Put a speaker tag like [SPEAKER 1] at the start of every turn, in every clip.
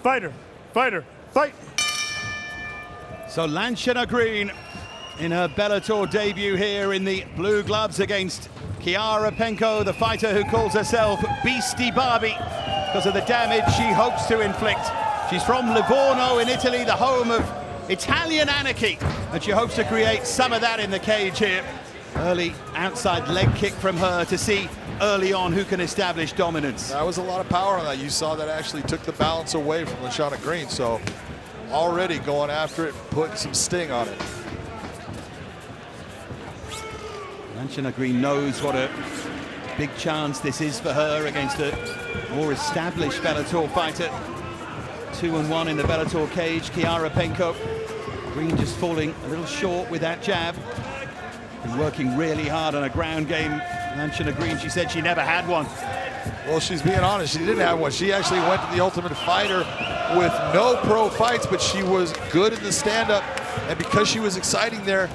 [SPEAKER 1] Fighter, fighter, fight!
[SPEAKER 2] So Lanchana Green in her Bellator debut here in the blue gloves against Chiara Penco, the fighter who calls herself Beasty Barbie because of the damage she hopes to inflict. She's from Livorno in Italy, the home of Italian anarchy, and she hopes to create some of that in the cage here. Early outside leg kick from her to see early on who can establish dominance.
[SPEAKER 3] That was a lot of power on that. You saw that actually took the balance away from Lanchana Green, so already going after it, putting some sting on it.
[SPEAKER 2] Lanchana Green knows what a big chance this is for her against a more established Bellator fighter. 2-1 in the Bellator cage, Chiara Penco. Green just falling a little short with that jab. Been working really hard on a ground game. Lanchana Green, she said she never had one.
[SPEAKER 3] Well, she's being honest, she didn't have one. She actually went to the Ultimate Fighter with no pro fights, but she was good in the stand-up, and because she was exciting there,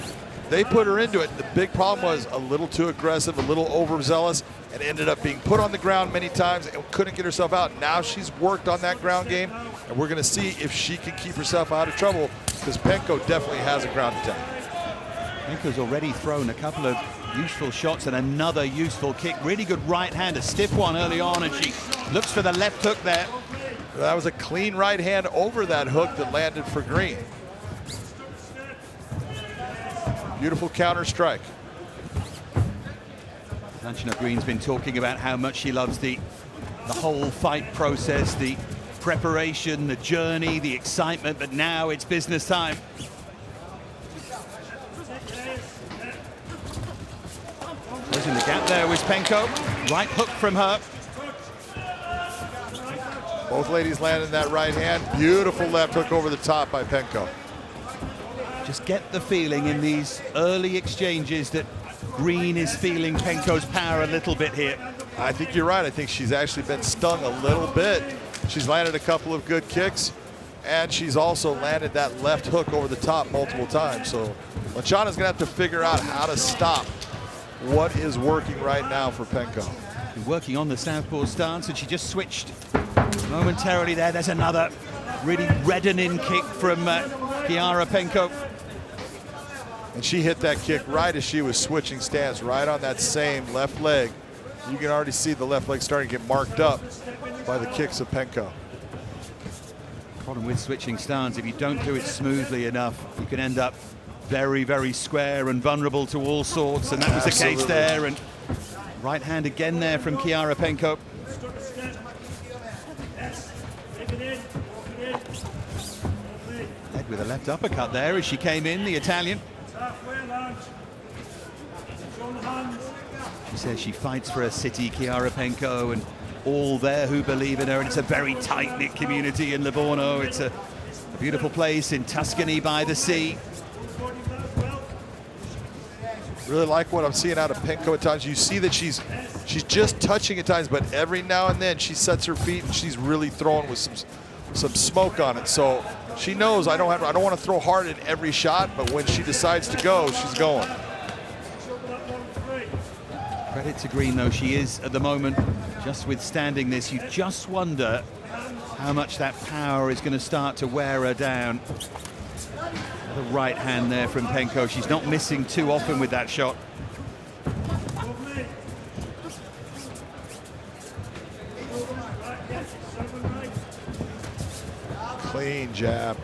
[SPEAKER 3] they put her into it. The big problem was a little too aggressive, a little overzealous, and ended up being put on the ground many times and couldn't get herself out. Now she's worked on that ground game, and we're gonna see if she can keep herself out of trouble, because Penco definitely has a ground attack.
[SPEAKER 2] Penco's already thrown a couple of useful shots and another useful kick. Really good right hand, a stiff one early on, and she looks for the left hook there.
[SPEAKER 3] That was a clean right hand over that hook that landed for Green. Beautiful counter strike.
[SPEAKER 2] Lanchana Green's been talking about how much she loves the whole fight process, the preparation, the journey, the excitement, but now it's business time. Closing the gap there was Penco. Right hook from her.
[SPEAKER 3] Both ladies landed that right hand. Beautiful left hook over the top by Penco.
[SPEAKER 2] Just get the feeling in these early exchanges that Green is feeling Penco's power a little bit here.
[SPEAKER 3] I think you're right. I think she's actually been stung a little bit. She's landed a couple of good kicks, and she's also landed that left hook over the top multiple times. So Lanchana's gonna have to figure out how to stop what is working right now for Penco.
[SPEAKER 2] Been working on the southpaw stance, and she just switched momentarily there. There's another really reddening kick from Chiara Penco.
[SPEAKER 3] And she hit that kick right as she was switching stance, right on that same left leg. You can already see the left leg starting to get marked up by the kicks of Penco.
[SPEAKER 2] Problem with switching stance, if you don't do it smoothly enough, you can end up very, very square and vulnerable to all sorts, and that was the case there. And right hand again there from Chiara Penco. Led with a left uppercut there as she came in, the Italian. She says she fights for her city, Chiara Penco, and all there who believe in her, and it's a very tight-knit community in Livorno. It's a beautiful place in Tuscany by the sea.
[SPEAKER 3] Really like what I'm seeing out of Penco at times. You see that she's just touching at times, but every now and then she sets her feet and she's really throwing with some smoke on it. So she knows I don't want to throw hard in every shot, but when she decides to go, she's going.
[SPEAKER 2] Credit to Green, though, she is at the moment just withstanding this. You just wonder how much that power is going to start to wear her down. The right hand there from Penco. She's not missing too often with that shot.
[SPEAKER 3] Clean jab.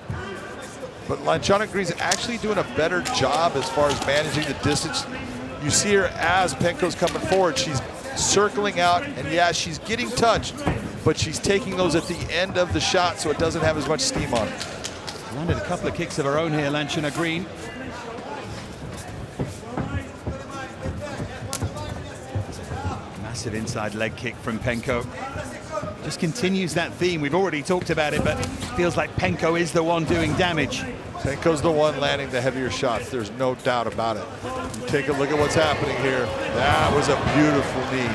[SPEAKER 3] But Lanchana Green's actually doing a better job as far as managing the distance. You see her as Penco's coming forward. She's circling out, and yeah, she's getting touched, but she's taking those at the end of the shot so it doesn't have as much steam on it.
[SPEAKER 2] Landed a couple of kicks of her own here, Lanchana Green. Massive inside leg kick from Penco. Just continues that theme. We've already talked about it, but feels like Penco is the one doing damage.
[SPEAKER 3] Penco's the one landing the heavier shots. There's no doubt about it. You take a look at what's happening here. That was a beautiful knee.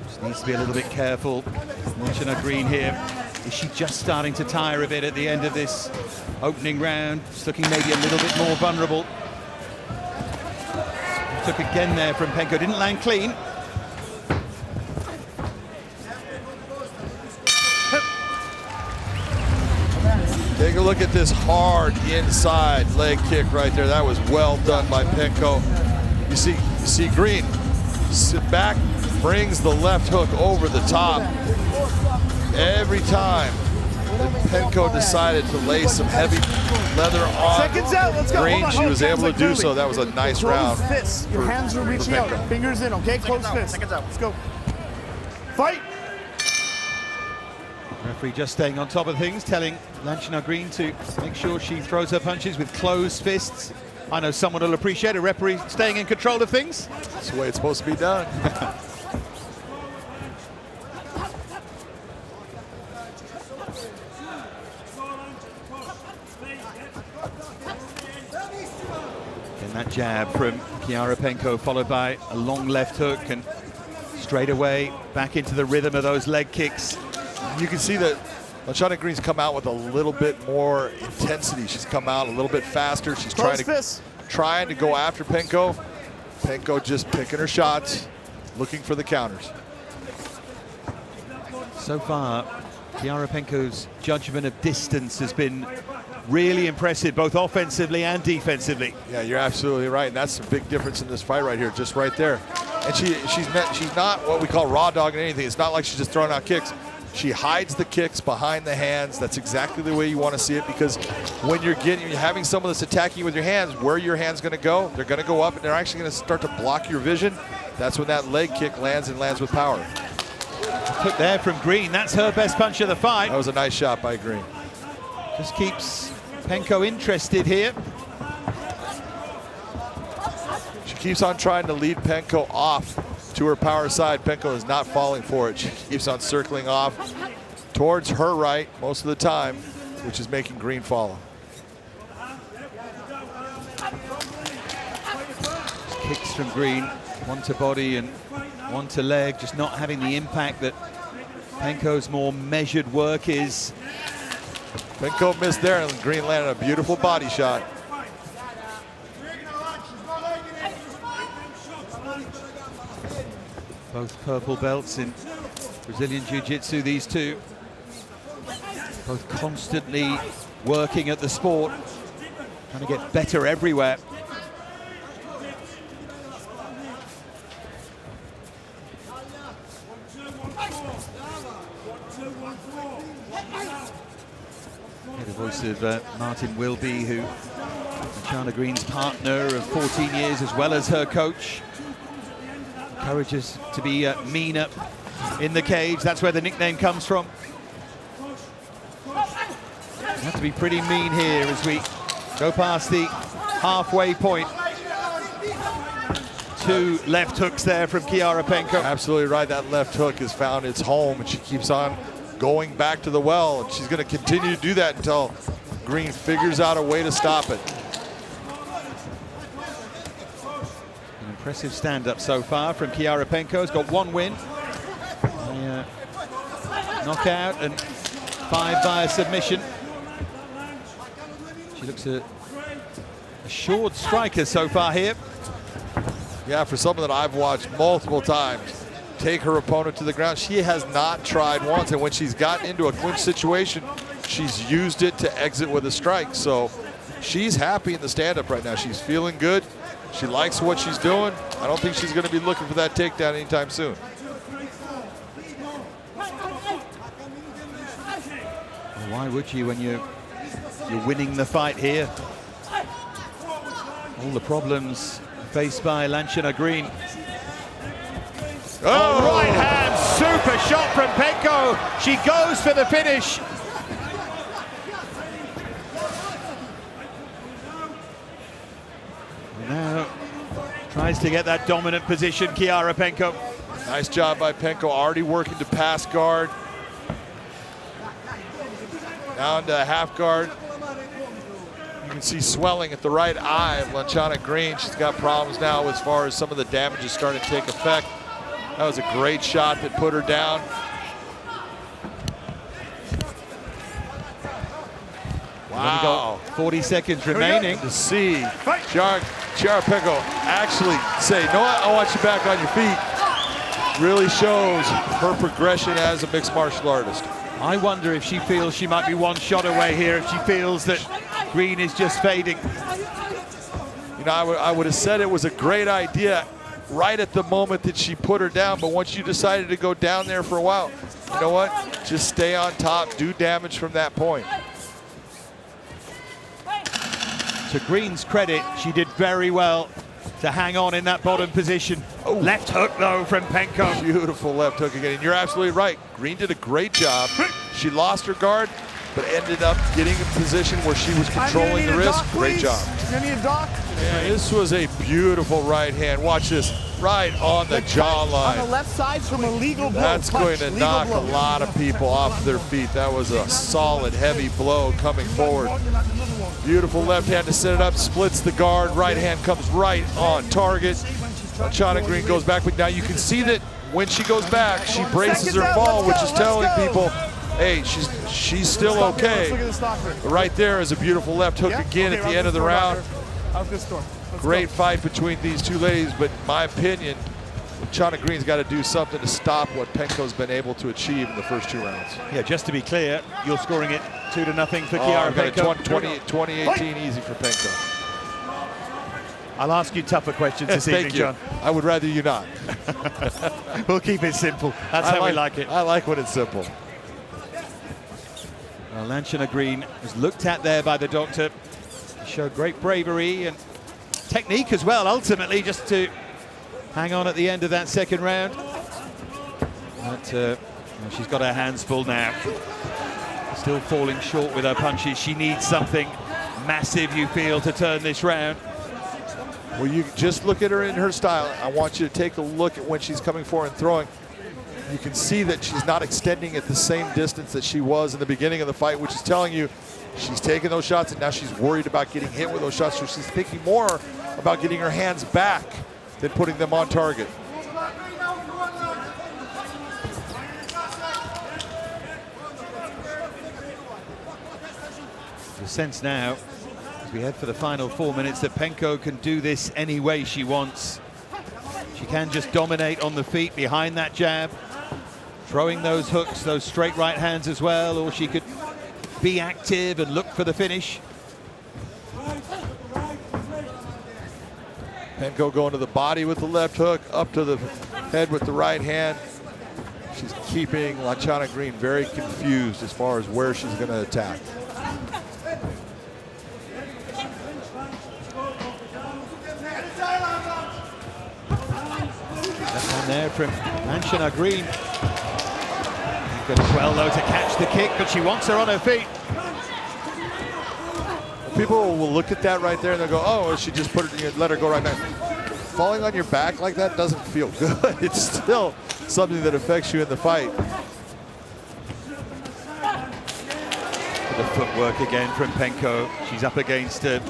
[SPEAKER 2] Just needs to be a little bit careful. Lanchana Green here. Is she just starting to tire a bit at the end of this opening round? She's looking maybe a little bit more vulnerable. Took again there from Penco. Didn't land clean.
[SPEAKER 3] look at this hard inside leg kick right there. That was well done by Penco. You see Green sit back, brings the left hook over the top. Every time Penco decided to lay some heavy leather on
[SPEAKER 1] Seconds out, let's go.
[SPEAKER 3] Green,
[SPEAKER 1] Hold on,
[SPEAKER 3] she
[SPEAKER 1] hold
[SPEAKER 3] was
[SPEAKER 1] on,
[SPEAKER 3] able to do
[SPEAKER 1] clearly.
[SPEAKER 3] so. That was a nice
[SPEAKER 1] Close
[SPEAKER 3] round.
[SPEAKER 1] fists. Your hands are reaching out.
[SPEAKER 3] Penco.
[SPEAKER 1] Fingers in, okay? Close fists.
[SPEAKER 4] Seconds out.
[SPEAKER 1] Let's go. Fight.
[SPEAKER 2] Referee just staying on top of things, telling Lanchana Green to make sure she throws her punches with closed fists. I know someone will appreciate a referee staying in control of things.
[SPEAKER 3] That's the way it's supposed to be done.
[SPEAKER 2] And that jab from Chiara Penco, followed by a long left hook, and straight away back into the rhythm of those leg kicks.
[SPEAKER 3] You can see that Lanchana Green's come out with a little bit more intensity. She's come out a little bit faster. She's trying to go after Penco. Penco just picking her shots, looking for the counters.
[SPEAKER 2] So far, Chiara Penco's judgment of distance has been really impressive, both offensively and defensively.
[SPEAKER 3] Yeah, you're absolutely right, and that's the big difference in this fight right here, just right there. And she's not what we call raw dogging anything. It's not like she's just throwing out kicks. She hides the kicks behind the hands. That's exactly the way you want to see it, because when you're having someone that's attacking you with your hands, where your hand's going to go, they're going to go up, and they're actually going to start to block your vision. That's when that leg kick lands, and lands with power.
[SPEAKER 2] Hook there from Green. That's her best punch of the fight.
[SPEAKER 3] That was a nice shot by Green.
[SPEAKER 2] Just keeps Penco interested here.
[SPEAKER 3] She keeps on trying to lead Penco off to her power side. Penco is not falling for it. She keeps on circling off towards her right most of the time, which is making Green follow.
[SPEAKER 2] Kicks from Green, one to body and one to leg, just not having the impact that Penco's more measured work is.
[SPEAKER 3] Penco missed there, and Green landed a beautiful body shot.
[SPEAKER 2] Both purple belts in Brazilian Jiu-Jitsu, these two. Both constantly working at the sport, trying to get better everywhere. The voice of Martin Wilby, who Lanchana Green's partner of 14 years, as well as her coach. Encourages to be meaner in the cage. That's where the nickname comes from. You have to be pretty mean here as we go past the halfway point. Two left hooks there from Chiara Penco.
[SPEAKER 3] Absolutely right. That left hook has found its home, and she keeps on going back to the well, and she's going to continue to do that until Green figures out a way to stop it.
[SPEAKER 2] An impressive stand-up so far from Chiara Penco. Has got one win, a knockout, and 5 via submission. She looks a assured striker so far here.
[SPEAKER 3] Yeah, for someone that I've watched multiple times take her opponent to the ground, she has not tried once, and when she's gotten into a clinch situation, she's used it to exit with a strike. So she's happy in the stand-up right now. She's feeling good. She likes what she's doing. I don't think she's going to be looking for that takedown anytime soon.
[SPEAKER 2] Well, why would you when you're winning the fight here? All the problems faced by Lanchana Green. Oh, right hand, super shot from Penco. She goes for the finish. Now tries to get that dominant position, Chiara Penco.
[SPEAKER 3] Nice job by Penco, already working to pass guard. Down to half guard. You can see swelling at the right eye of Lanchana Green. She's got problems now as far as some of the damage is starting to take effect. That was a great shot that put her down. Wow.
[SPEAKER 2] 40 seconds remaining.
[SPEAKER 3] To see Chiara Penco actually say, "No, I want you back on your feet," really shows her progression as a mixed martial artist.
[SPEAKER 2] I wonder if she feels she might be one shot away here, if she feels that Green is just fading.
[SPEAKER 3] You know, I would have said it was a great idea right at the moment that she put her down, but once you decided to go down there for a while, you know what? Just stay on top, do damage from that point.
[SPEAKER 2] To Green's credit, she did very well to hang on in that bottom position.
[SPEAKER 3] Oh.
[SPEAKER 2] Left hook, though, from Penco.
[SPEAKER 3] Beautiful left hook again, and you're absolutely right. Green did a great job. She lost her guard, but ended up getting in a position where she was controlling the wrist. Great job.
[SPEAKER 1] You need a dock?
[SPEAKER 3] Yeah, this was a beautiful right hand. Watch this, right on the jawline.
[SPEAKER 1] On the left side from a legal blow.
[SPEAKER 3] That's going to knock a lot of people off their feet. That was a solid, heavy blow coming forward. Beautiful left hand to set it up, splits the guard. Right hand comes right on target. Lanchana Green goes back, but now you can see that when she goes back, she braces her fall, which is telling people, hey, she's still okay. But right there is a beautiful left hook again at the end of the round. Great fight between these two ladies, but in my opinion, Lanchana Green's got to do something to stop what Penco's been able to achieve in the first 2 rounds.
[SPEAKER 2] Yeah, just to be clear, you're scoring it 2-0 for Chiara Penco.
[SPEAKER 3] 2018 easy for Penco.
[SPEAKER 2] I'll ask you tougher questions this evening, John.
[SPEAKER 3] I would rather you not.
[SPEAKER 2] We'll keep it simple. That's how we like it.
[SPEAKER 3] I like when it's simple.
[SPEAKER 2] Well, Lanchana Green was looked at there by the doctor. She showed great bravery and technique as well, ultimately, just to hang on at the end of that second round. But well, she's got her hands full now. Still falling short with her punches. She needs something massive, you feel, to turn this round.
[SPEAKER 3] Well, you just look at her in her style. I want you to take a look at when she's coming forward and throwing. You can see that she's not extending at the same distance that she was in the beginning of the fight, which is telling you she's taking those shots and now she's worried about getting hit with those shots. So she's thinking more about getting her hands back than putting them on target.
[SPEAKER 2] The sense now, as we head for the final 4 minutes, that Penco can do this any way she wants. She can just dominate on the feet behind that jab, throwing those hooks, those straight right hands as well, or she could be active and look for the finish.
[SPEAKER 3] Penco going to the body with the left hook, up to the head with the right hand. She's keeping Lanchana Green very confused as far as where she's going to attack.
[SPEAKER 2] That's one there from Lanchana Green. Good as well, though, to catch the kick, but she wants her on her feet.
[SPEAKER 3] People will look at that right there and they'll go, oh, she just put it, let her go right now. Falling on your back like that doesn't feel good. It's still something that affects you in the fight.
[SPEAKER 2] The footwork again from Penco. She's up against a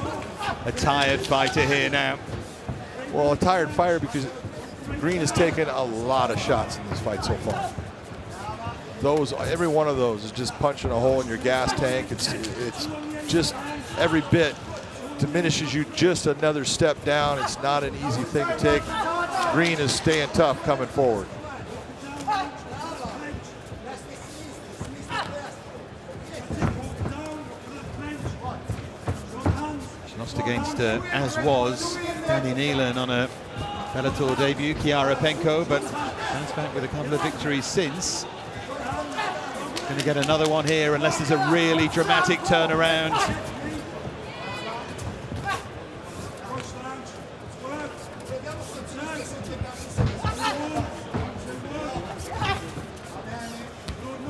[SPEAKER 2] tired fighter here now.
[SPEAKER 3] Well, a tired fighter because Green has taken a lot of shots in this fight so far. Every one of those is just punching a hole in your gas tank. It's just every bit diminishes you just another step down. It's not an easy thing to take. Green is staying tough coming forward.
[SPEAKER 2] She lost against, as was, Danny Nealon on a Bellator debut, Chiara Penco, but bounced back with a couple of victories since. Going to get another one here unless there's a really dramatic turnaround.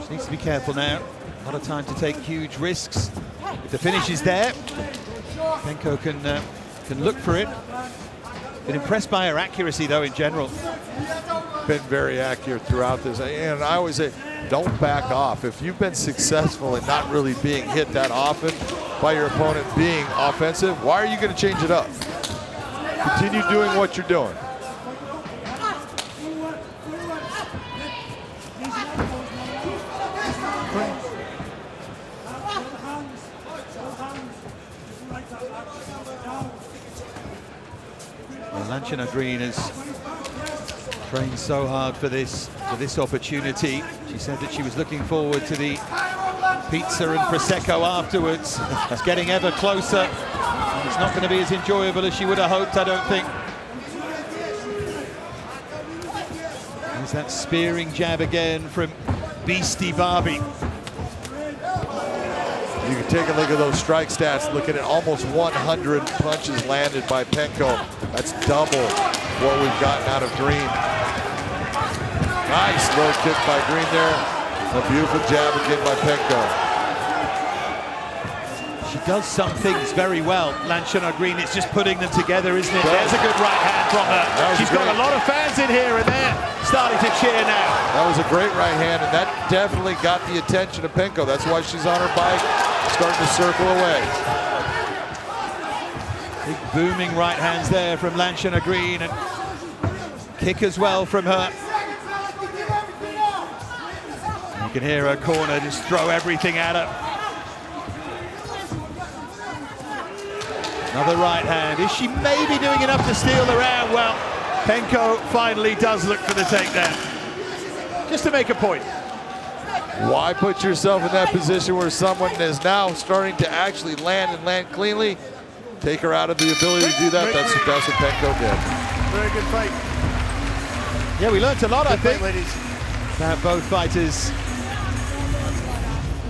[SPEAKER 2] She needs to be careful now. A lot of time to take huge risks. If the finish is there, Penco can look for it. Been impressed by her accuracy, though, in general.
[SPEAKER 3] Been very accurate throughout this. And I always say, don't back off. If you've been successful in not really being hit that often by your opponent being offensive, why are you going to change it up? Continue doing what you're doing.
[SPEAKER 2] Well, Lanchana Green has trained so hard for this. for this opportunity. She said that she was looking forward to the pizza and Prosecco afterwards. It's getting ever closer. It's not going to be as enjoyable as she would have hoped, I don't think. There's that spearing jab again from Beasty Barbie.
[SPEAKER 3] You can take a look at those strike stats, looking at almost 100 punches landed by Penco. That's double what we've gotten out of Green. Nice low kick by Green there. A beautiful jab again by Penco.
[SPEAKER 2] She does some things very well, Lanchana Green. It's just putting them together, isn't it? There's a good right hand from her. She's got a lot of fans in here, and they're starting to cheer now.
[SPEAKER 3] That was a great right hand, and that definitely got the attention of Penco. That's why she's on her bike, starting to circle away.
[SPEAKER 2] Big booming right hands there from Lanchana Green, and kick as well from her. You can hear her corner just throw everything at her. Another right hand. Is she maybe doing enough to steal the round? Well, Penco finally does look for the takedown. Just to make a point.
[SPEAKER 3] Why put yourself in that position where someone is now starting to actually land and land cleanly? Take her out of the ability to do that. That's what Penco did.
[SPEAKER 1] Very good fight.
[SPEAKER 2] Yeah, we learned a lot, I think,
[SPEAKER 1] ladies.
[SPEAKER 2] about both fighters.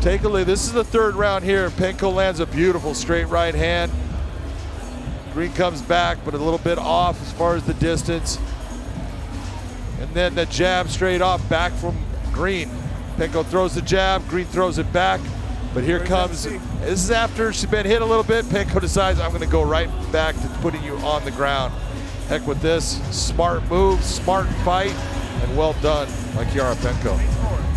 [SPEAKER 3] Take a look. This is the third round here. Penco lands a beautiful straight right hand. Green comes back, but a little bit off as far as the distance. And then the jab straight off back from Green. Penco throws the jab, Green throws it back. But here comes, this is after she's been hit a little bit. Penco decides, I'm gonna go right back to putting you on the ground. Heck with this, smart move, smart fight, and well done by Chiara Penco.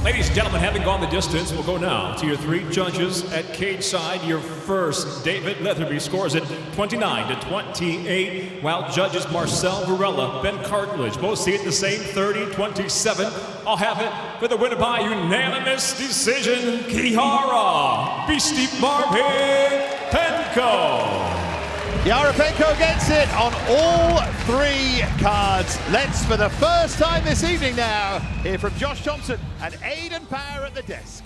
[SPEAKER 4] Ladies and gentlemen, having gone the distance, we'll go now to your three judges at cage side. Your first, David Leatherby, scores it 29-28, while judges Marcel Varela, Ben Cartledge both see it the same, 30-27. I'll have it for the winner by unanimous decision, Chiara Beasty Barbie Penco.
[SPEAKER 2] Chiara Penco gets it on all three cards. Let's, for the first time this evening now, hear from Josh Thompson and Aidan Power at the desk.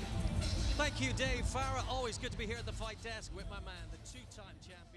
[SPEAKER 5] Thank you, Dave Farah. Always good to be here at the fight desk with my man, the two-time champion.